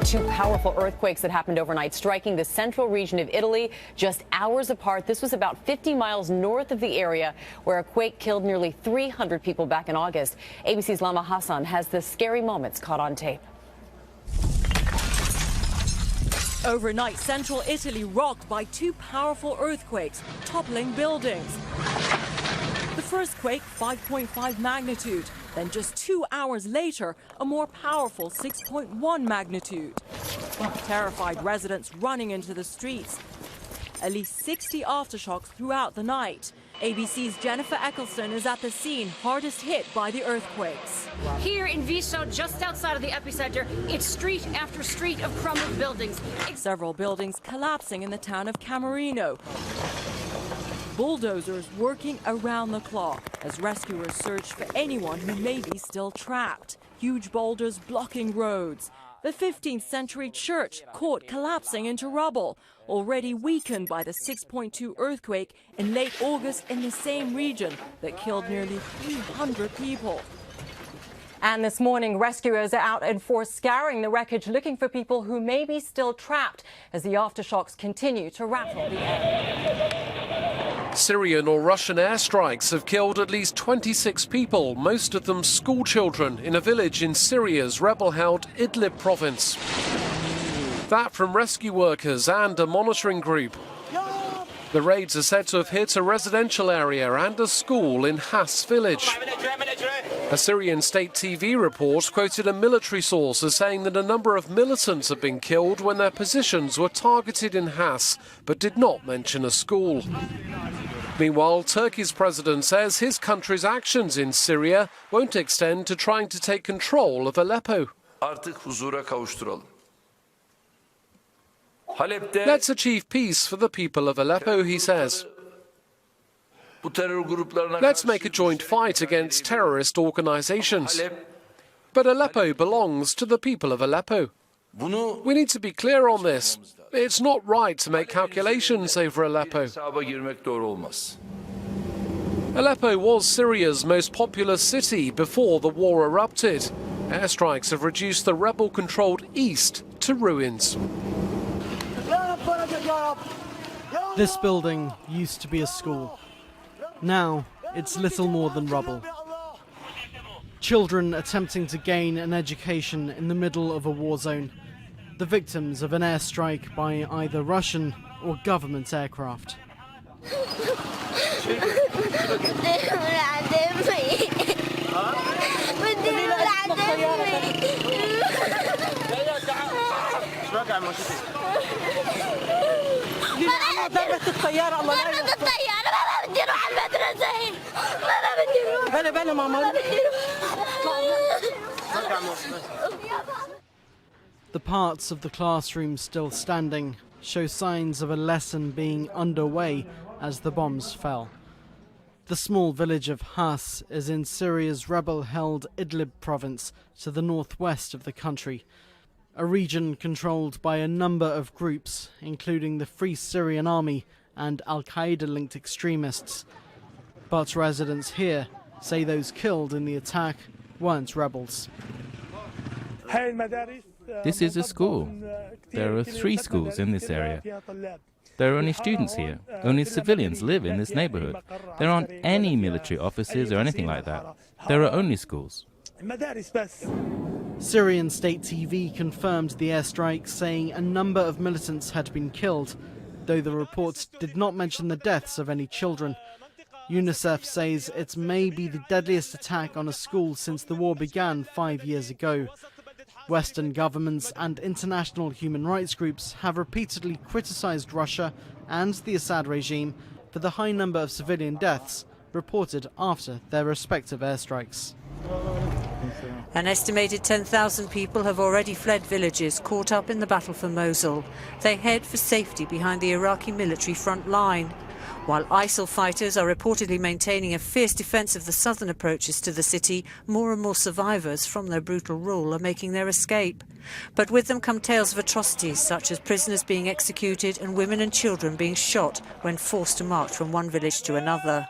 Two powerful earthquakes that happened overnight, striking the central region of Italy just hours apart. This was about 50 miles north of the area where a quake killed nearly 300 people back in August. ABC's Lama Hassan has the scary moments caught on tape. Overnight, central Italy rocked by two powerful earthquakes, toppling buildings. The first quake, 5.5 magnitude. Then just 2 hours later, a more powerful 6.1 magnitude. Terrified residents running into the streets. At least 60 aftershocks throughout the night. ABC's Jennifer Eccleston is at the scene hardest hit by the earthquakes. Here in Viso, just outside of the epicenter, it's street after street of crumbled buildings. Several buildings collapsing in the town of Camerino. Bulldozers working around the clock as rescuers search for anyone who may be still trapped. Huge boulders blocking roads. The 15th century church caught collapsing into rubble, already weakened by the 6.2 earthquake in late August in the same region that killed nearly 300 people. And this morning, rescuers are out in force scouring the wreckage, looking for people who may be still trapped as the aftershocks continue to rattle the air. Syrian or Russian airstrikes have killed at least 26 people, most of them school children, in a village in Syria's rebel-held Idlib province. That from rescue workers and a monitoring group. The raids are said to have hit a residential area and a school in Has village. A Syrian state TV report quoted a military source as saying that a number of militants had been killed when their positions were targeted in Has, but did not mention a school. Meanwhile, Turkey's president says his country's actions in Syria won't extend to trying to take control of Aleppo. Let's achieve peace for the people of Aleppo, he says. Let's make a joint fight against terrorist organizations. But Aleppo belongs to the people of Aleppo. We need to be clear on this. It's not right to make calculations over Aleppo. Aleppo was Syria's most populous city before the war erupted. Airstrikes have reduced the rebel-controlled east to ruins. This building used to be a school. Now, it's little more than rubble. Children attempting to gain an education in the middle of a war zone. The victims of an airstrike by either Russian or government aircraft. The parts of the classroom still standing show signs of a lesson being underway as the bombs fell. The small village of Has is in Syria's rebel-held Idlib province to the northwest of the country, a region controlled by a number of groups, including the Free Syrian Army and Al-Qaeda-linked extremists. But residents here say those killed in the attack weren't rebels. This is a school. There are 3 schools in this area. There are only students here. Only civilians live in this neighborhood. There aren't any military offices or anything like that. There are only schools. Syrian state TV confirmed the airstrike, saying a number of militants had been killed, though the reports did not mention the deaths of any children. UNICEF says it may be the deadliest attack on a school since the war began 5 years ago. Western governments and international human rights groups have repeatedly criticized Russia and the Assad regime for the high number of civilian deaths reported after their respective airstrikes. An estimated 10,000 people have already fled villages caught up in the battle for Mosul. They head for safety behind the Iraqi military front line. While ISIL fighters are reportedly maintaining a fierce defence of the southern approaches to the city, more and more survivors from their brutal rule are making their escape. But with them come tales of atrocities, such as prisoners being executed and women and children being shot when forced to march from one village to another.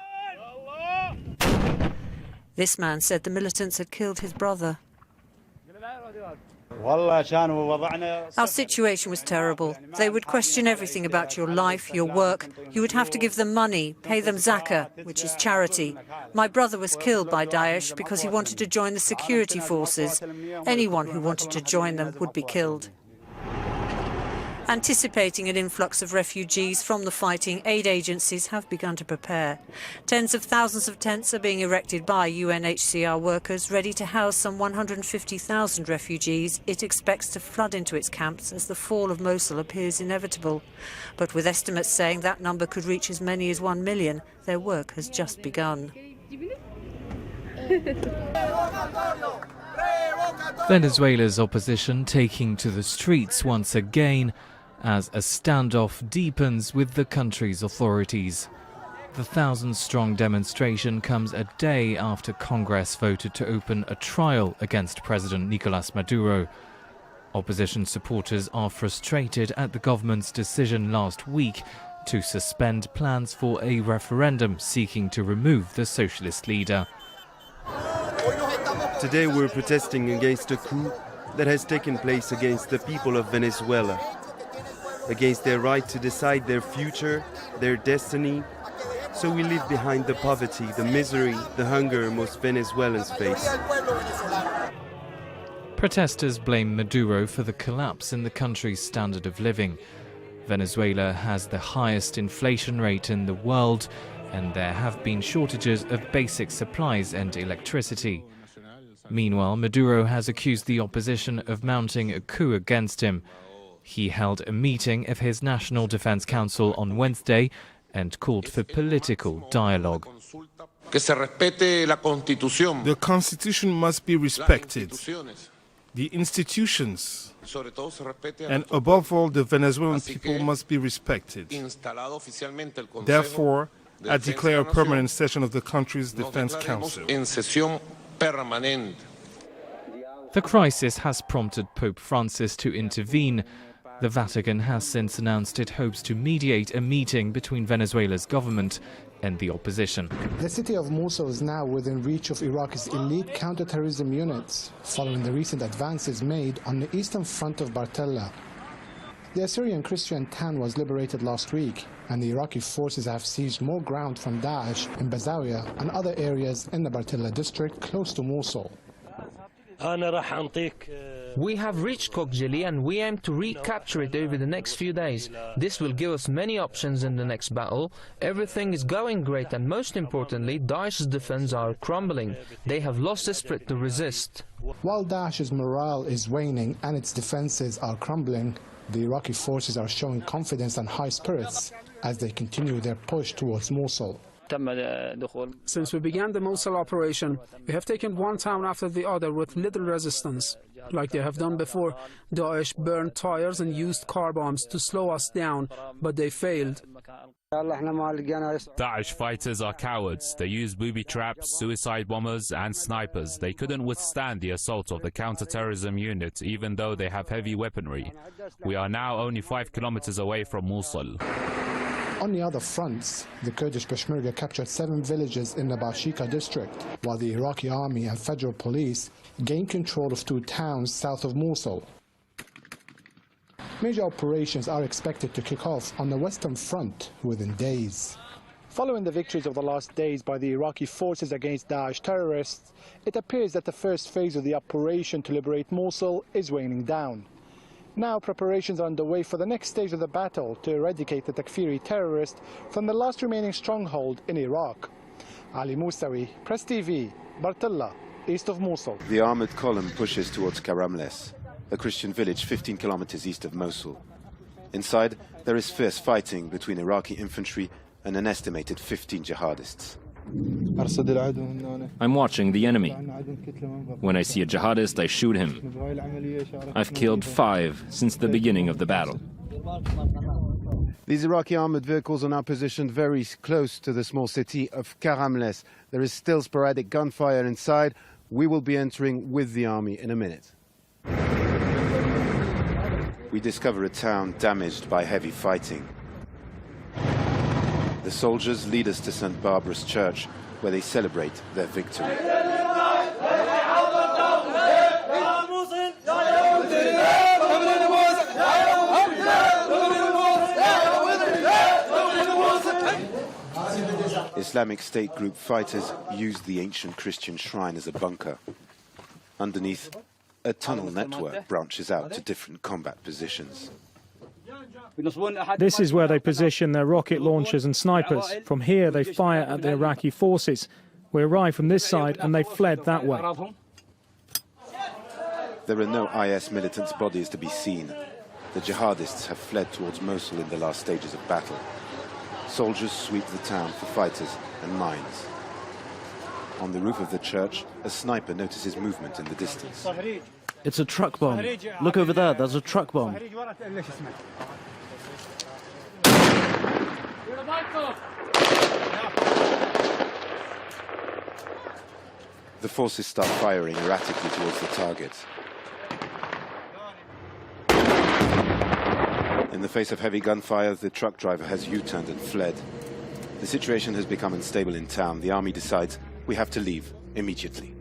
This man said the militants had killed his brother. Our situation was terrible. They would question everything about your life, your work. You would have to give them money, pay them zakah, which is charity. My brother was killed by Daesh because he wanted to join the security forces. Anyone who wanted to join them would be killed. Anticipating an influx of refugees from the fighting, aid agencies have begun to prepare. Tens of thousands of tents are being erected by UNHCR workers ready to house some 150,000 refugees it expects to flood into its camps as the fall of Mosul appears inevitable. But with estimates saying that number could reach as many as 1 million, their work has just begun. Venezuela's opposition taking to the streets once again as a standoff deepens with the country's authorities. The 1,000-strong demonstration comes a day after Congress voted to open a trial against President Nicolas Maduro. Opposition supporters are frustrated at the government's decision last week to suspend plans for a referendum seeking to remove the socialist leader. Today we're protesting against a coup that has taken place against the people of Venezuela, against their right to decide their future, their destiny. So we leave behind the poverty, the misery, the hunger most Venezuelans face. Protesters blame Maduro for the collapse in the country's standard of living. Venezuela has the highest inflation rate in the world, and there have been shortages of basic supplies and electricity. Meanwhile, Maduro has accused the opposition of mounting a coup against him. He held a meeting of his National Defense Council on Wednesday and called for political dialogue. The Constitution must be respected. The institutions, and above all, the Venezuelan people must be respected. Therefore, I declare a permanent session of the country's Defense Council. The crisis has prompted Pope Francis to intervene. The Vatican has since announced it hopes to mediate a meeting between Venezuela's government and the opposition. The city of Mosul is now within reach of Iraq's elite counter-terrorism units, following the recent advances made on the eastern front of Bartella. The Assyrian Christian town was liberated last week, and the Iraqi forces have seized more ground from Daesh in Bazawiya and other areas in the Bartella district close to Mosul. We have reached Khokhjeli and we aim to recapture it over the next few days. This will give us many options in the next battle. Everything is going great, and most importantly, Daesh's defenses are crumbling. They have lost the spirit to resist. While Daesh's morale is waning and its defenses are crumbling, the Iraqi forces are showing confidence and high spirits as they continue their push towards Mosul. Since we began the Mosul operation, we have taken one town after the other with little resistance. Like they have done before, Daesh burned tires and used car bombs to slow us down, but they failed. Daesh fighters are cowards. They use booby traps, suicide bombers and snipers. They couldn't withstand the assault of the counter-terrorism unit, even though they have heavy weaponry. We are now only 5 kilometers away from Mosul. On the other fronts, the Kurdish Peshmerga captured 7 villages in the Bashika district, while the Iraqi army and federal police gained control of 2 towns south of Mosul. Major operations are expected to kick off on the Western Front within days. Following the victories of the last days by the Iraqi forces against Daesh terrorists, it appears that the first phase of the operation to liberate Mosul is waning down. Now preparations are underway for the next stage of the battle to eradicate the Takfiri terrorist from the last remaining stronghold in Iraq. Ali Moussawi, Press TV, Bartella, east of Mosul. The armored column pushes towards Karamles, a Christian village 15 kilometers east of Mosul. Inside, there is fierce fighting between Iraqi infantry and an estimated 15 jihadists. I'm watching the enemy. When I see a jihadist, I shoot him. I've killed 5 since the beginning of the battle. These Iraqi armored vehicles are now positioned very close to the small city of Karamles. There is still sporadic gunfire inside. We will be entering with the army in a minute. We discover a town damaged by heavy fighting. The soldiers lead us to St. Barbara's Church, where they celebrate their victory. Islamic State group fighters used the ancient Christian shrine as a bunker. Underneath, a tunnel network branches out to different combat positions. This is where they position their rocket launchers and snipers. From here, they fire at the Iraqi forces. We arrived from this side and they fled that way. There are no IS militants' bodies to be seen. The jihadists have fled towards Mosul in the last stages of battle. Soldiers sweep the town for fighters and mines. On the roof of the church, a sniper notices movement in the distance. It's a truck bomb. Look over there, there's a truck bomb. The forces start firing erratically towards the target. In the face of heavy gunfire, the truck driver has U-turned and fled. The situation has become unstable in town. The army decides we have to leave immediately.